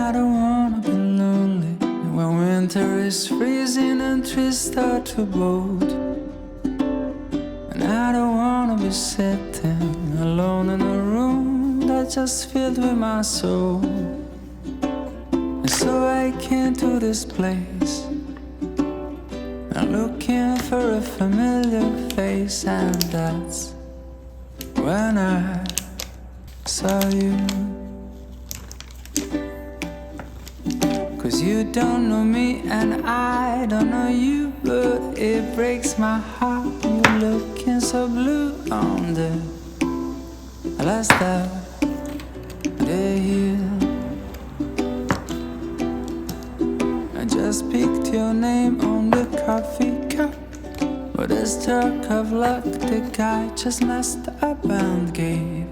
I don't wanna be lonely when winter is freezing and trees start to bolt. And I don't wanna be sitting alone in a room that's just filled with my soul. And so I came to this place, I'm looking for a familiar face, and that's when I saw you. 'Cause you don't know me and I don't know you, but it breaks my heart. You're looking so blue on the last of the hill. I just picked your name on the coffee cup, but a stroke of luck, the guy just messed up and gave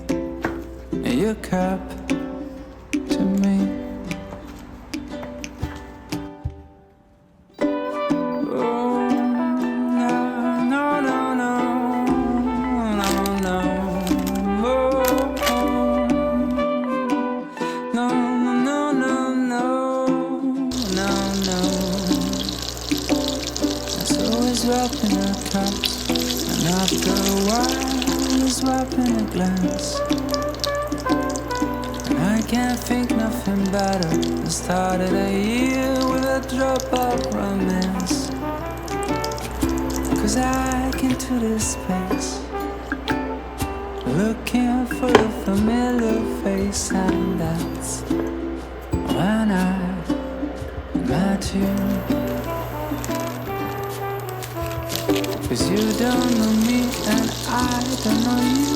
your cup to me. Swapping our cups, and after a while we're swapping a glance. And I can't think nothing better than started a year with a drop of romance. 'Cause I came to this space looking for a familiar face, and that's when I met you. 'Cause you don't know me and I don't know you,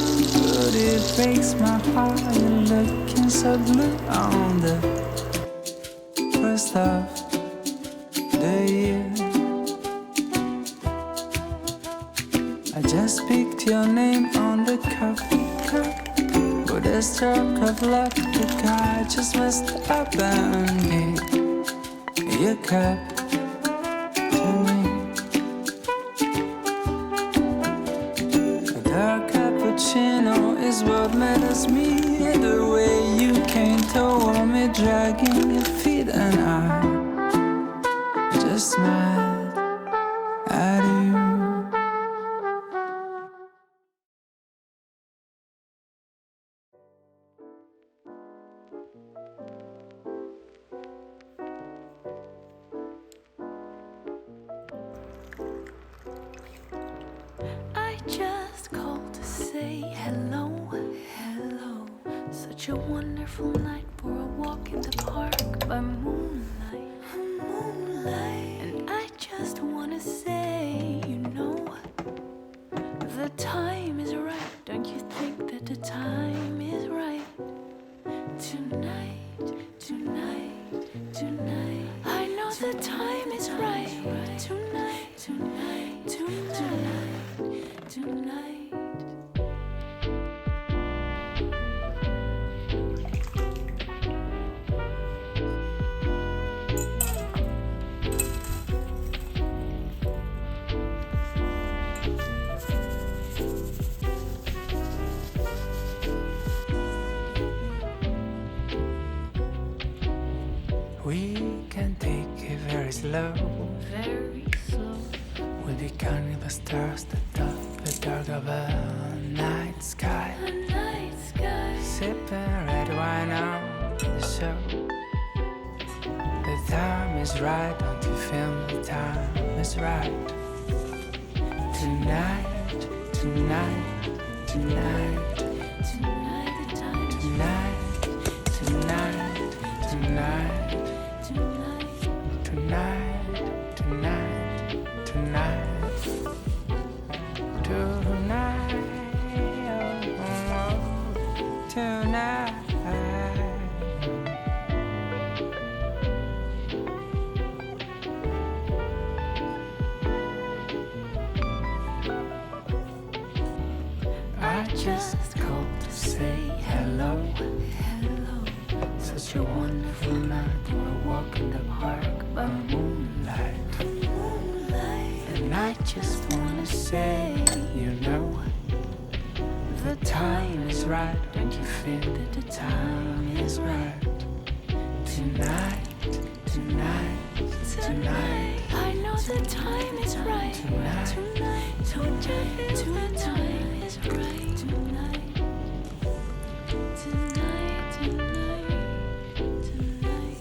but it breaks my heart. You're looking so blue on the first of the year. I just picked your name on the coffee cup, with a stroke of luck, the guy just messed up and gave your cup to me. Dark cappuccino is what matters me. The way you came toward me, dragging your feet, and I just smiled at you. I just called to say hello, hello. Such a wonderful night for a walk in the park by moonlight, moonlight. And I just wanna say, you know, the time is right. Don't you think that the time is right? Tonight, tonight, tonight. I know the time is right. Tonight, tonight, tonight, tonight. We can take it very slow. Very slow. We'll be counting the stars that top the dark of a night sky. A night sky. Sipping red wine on the show. The time is right, don't you feel the time is right? Tonight, tonight, tonight, Tonight the time is tonight, tonight, tonight, tonight. tonight, tonight, tonight, tonight, oh, tonight. I just called to say hello. Hello. Such a wonderful night for a walk in the park by moonlight. Moonlight. And I just wanna say, you know, the time is right. Don't you feel that the time is right? Tonight. time is right. Tonight, don't you feel the time is right? Tonight, tonight, tonight, tonight.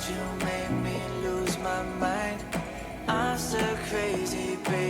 You made me lose my mind. I'm so crazy, baby.